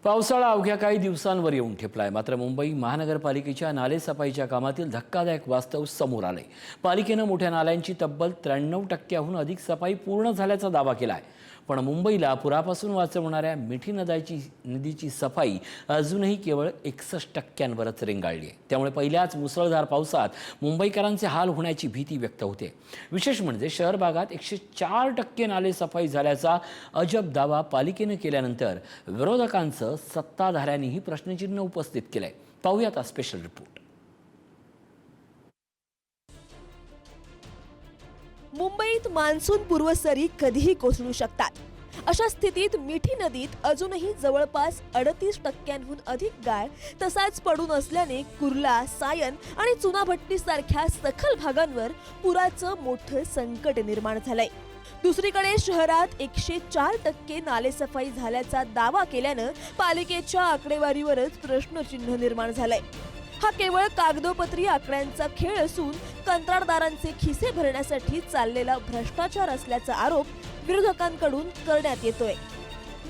पावसाळा अवघ्या काही दिवसांवर येऊन ठेपलाय. मात्र मुंबई महानगरपालिकेच्या नालेसफाईच्या कामातील धक्कादायक वास्तव समोर आलंय. पालिकेनं मोठ्या नाल्यांची तब्बल 93% अधिक सफाई पूर्ण झाल्याचा दावा केलाय. पण मुंबईला पुरापासून वाचवणाऱ्या मिठी नदीची सफाई अजूनही केवळ 61%वरच रेंगाळली आहे. त्यामुळे पहिल्याच मुसळधार पावसात मुंबईकरांचे हाल होण्याची भीती व्यक्त होते. विशेष म्हणजे शहर भागात 104% नाले सफाई झाल्याचा अजब दावा पालिकेनं केल्यानंतर विरोधकांचं सत्ताधाऱ्यांनीही प्रश्नचिन्ह उपस्थित केलंय. पाहूयात स्पेशल रिपोर्ट. मुंबईत मान्सून पूर्वसरी कधीही कोसळू शकतात. अशा स्थितीत मिठी नदीत अजूनही जवळपास 38%हून अधिक गाळ तसाच पडून असल्याने कुर्ला, सायन आणि चुनाभट्टी सारख्या सखल भागांवर पुराचं मोठं संकट निर्माण झालंय. दुसरीकडे शहरात 104% नालेसफाई झाल्याचा दावा केल्यानं पालिकेच्या आकडेवारीवरच प्रश्नचिन्ह निर्माण झालंय. हा केवळ कागदोपत्री आकड्यांचा खेळ असून कंत्राटदारांचे खिसे भरण्यासाठी चाललेला भ्रष्टाचार असल्याचा आरोप विरोधकांकडून करण्यात येतोय.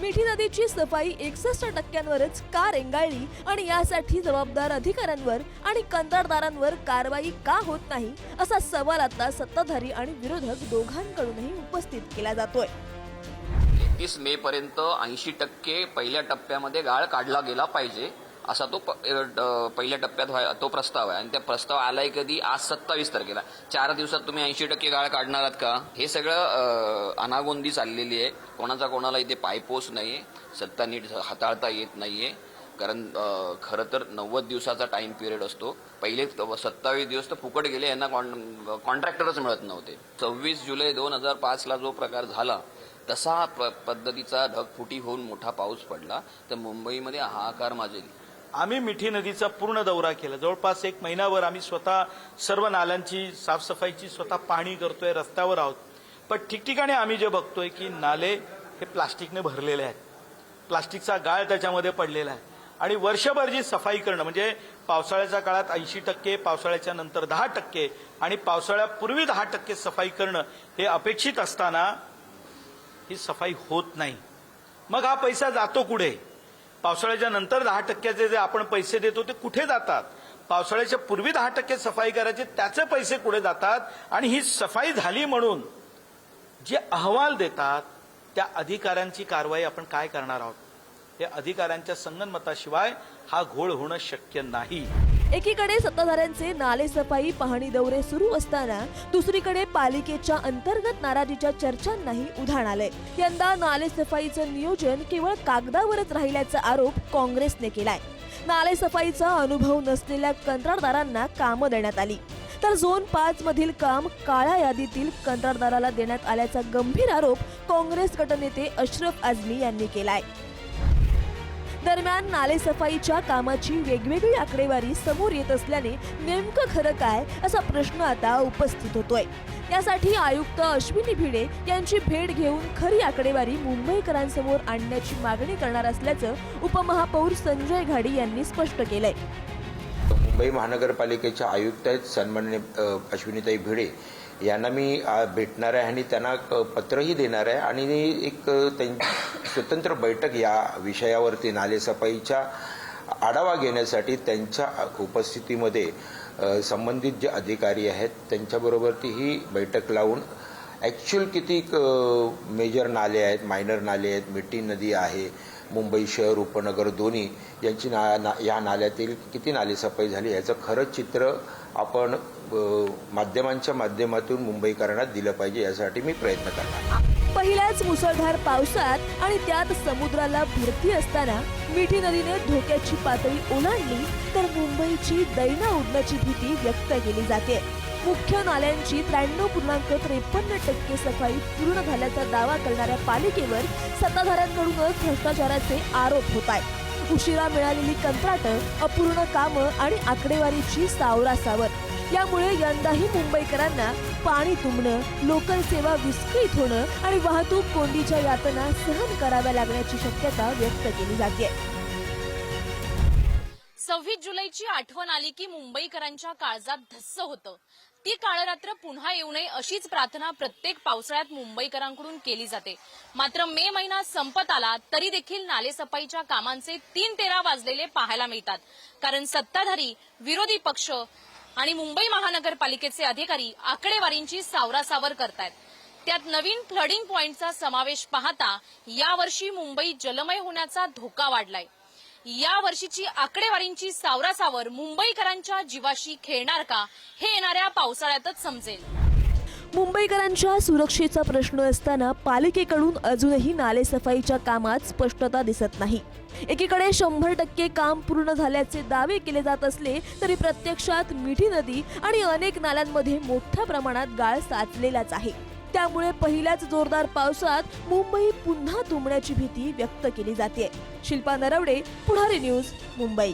मिठी नदीची सफाई 61%वरच का रेंगाळली आणि यासाठी जबाबदार अधिकाऱ्यांवर आणि कंत्राटदारांवर कारवाई का होत नाही असा सवाल आता सत्ताधारी आणि विरोधक दोघांकडूनही उपस्थित केला जातोय. 31 मे पर्यंत 80% पहिल्या टप्प्यामध्ये गाळ काढला गेला पाहिजे असा तो पहिल्या टप्प्यात तो प्रस्ताव आहे. आणि त्या प्रस्ताव आलाय कधी? आज 27 तारखेला. 4 दिवसात तुम्ही 80% गाळ काढणार आहात का? हे सगळं अनागोंदी चाललेली आहे. कोणाला इथे पायपोस नाहीये, सत्ता नीट हाताळता येत नाहीये. कारण खरं तर 90 दिवसाचा टाइम पिरियड असतो. पहिले 27 दिवस तर फुकट गेले, यांना कॉन्ट्रॅक्टरच मिळत नव्हते. 26 जुलै 2005ला जो प्रकार झाला तसा पद्धतीचा ढगफुटी होऊन मोठा पाऊस पडला तर मुंबईमध्ये हाहाकार माजेल. आम्ही मिठी नदीचा पूर्ण दौरा केला. जवळपास 1 महिनाभर आम्ही स्वतः सर्व नाल्यांची साफसफाईची स्वतः पाहणी करतोय, रस्त्यावर आहोत. पण ठिकठिकाणी आम्ही जे बघतोय की नाले हे प्लास्टिकने भरलेले आहेत, प्लास्टिकचा गाळ त्याच्यामध्ये पडलेला आहे. आणि वर्षभर जी सफाई करणं म्हणजे पावसाळ्याच्या काळात 80%, पावसाळ्याच्या नंतर 10% आणि पावसाळ्यापूर्वी 10% सफाई करणं हे अपेक्षित असताना ही सफाई होत नाही. मग हा पैसा जातो कुठे? पावसाळ्याच्या नंतर 10%चे जे आपण पैसे देतो ते कुठे जातात? पावसाळ्याच्या पूर्वी 10% सफाई करायचे त्याचे पैसे कुठे जातात? आणि ही सफाई झाली म्हणून जे अहवाल देतात त्या अधिकाऱ्यांची कारवाई आपण काय करणार आहोत? हे अधिकाऱ्यांच्या संगनमताशिवाय हा घोळ होणं शक्य नाही. एकीकडे सत्ताधाऱ्यांचे नालेसफाई पाहणी दौरे सुरू असताना दुसरीकडे पालिकेच्या अंतर्गत नाराजीच्या चर्चांनाही उधाण आलंय. यंदा नालेसफाईचं नियोजन केवळ कागदावरच राहिल्याचा आरोप काँग्रेसने केलाय. नालेसफाईचा अनुभव नसलेल्या कंत्राटदारांना कामं देण्यात आली तर झोन 5 मधील काम काळ्या यादीतील कंत्राटदाराला देण्यात आल्याचा गंभीर आरोप काँग्रेस गटनेते अशरफ आझमी यांनी केलाय. दरम्यान नालेसफाईच्या कामाची वेगवेगळी आकडेवारी समोर येत असल्याने नेमकं खरं काय असा प्रश्न आता उपस्थित होतोय. यासाठी आयुक्त अश्विनी भिडे यांची भेट घेऊन खरी आकडेवारी मुंबईकरांसमोर आणण्याची मागणी करणार असल्याचं उपमहापौर संजय घाडी यांनी स्पष्ट केलंय. मुंबई महानगरपालिकेच्या आयुक्त आहेत सन्माननीय अश्विनीताई भिडे यांना मी भेटणार आहे आणि त्यांना पत्रही देणार आहे आणि एक स्वतंत्र बैठक या विषयावरती नालेसफाईच्या आढावा घेण्यासाठी त्यांच्या उपस्थितीमध्ये संबंधित जे अधिकारी आहेत त्यांच्याबरोबरती ही बैठक लावून ॲक्च्युअल किती मेजर नाले आहेत, मायनर नाले आहेत, मिठी नदी आहे, मुंबई शहर उपनगर दोन्ही यांची या नाल्यातील किती नालेसफाई झाली याचं खरं चित्र आपण माध्यमांच्या माध्यमातून मुंबईकरांना दिलं पाहिजे यासाठी मी प्रयत्न करणार. पहिल्याच मुसळधार पावसात आणि त्यात समुद्राला भरती असताना मिठी नदीने धोक्याची पातळी ओलांडली तर मुंबईची दैना उडण्याची भीती व्यक्त केली जाते. मुख्य नाल्यांची 93.53% सफाई पूर्ण झाल्याचा दावा करणाऱ्या पालिकेवर सत्ताधाऱ्यांकडूनच भ्रष्टाचाराचे आरोप होत आहेत. उशिरा मिळालेली कंत्राटं, अपूर्ण कामं आणि आकडेवारीची सावरासावर यामुळे यंदाही मुंबईकरांना पाणी तुंबणं, लोकल सेवा विस्कळीत होणं आणि वाहतूक कोंडीच्या यातना सहन कराव्या लागण्याची शक्यता व्यक्त केली जाते. 26 जुलैची आठवण आली की मुंबईकरांच्या काळजात धस्स होतं. ती काळरात्र पुन्हा येऊ नये अशीच प्रार्थना प्रत्येक पावसाळ्यात मुंबईकरांकडून केली जाते. मात्र मे महिना संपत आला तरी देखील नालेसफाईच्या कामांचे 3:13 वाजलेले पाहायला मिळतात. कारण सत्ताधारी, विरोधी पक्ष आणि मुंबई महानगरपालिकेचे अधिकारी आकडेवारींची सावरासावर करतायत. त्यात नवीन फ्लडिंग पॉइंटचा समावेश पाहता यावर्षी मुंबई जलमय होण्याचा धोका वाढलाय. या वर्षीची आकडेवारींची सावरासावर मुंबईकरांच्या जीवाशी खेळणार का हे येणाऱ्या पावसाळ्यातच समजेल. मुंबईकरांच्या सुरक्षेचा प्रश्न असताना पालिकेकडून अजूनही नालेसफाईच्या कामात स्पष्टता दिसत नाही. एकीकडे 100% काम पूर्ण झाल्याचे दावे केले जात असले तरी प्रत्यक्षात मिठी नदी आणि अनेक नाल्यांमध्ये मोठ्या प्रमाणात गाळ साचलेलाच आहे. त्यामुळे पहिल्याच जोरदार पावसात मुंबई पुन्हा तुंबण्याची भीती व्यक्त केली जाते. शिल्पा नरवडे, पुढारी न्यूज, मुंबई.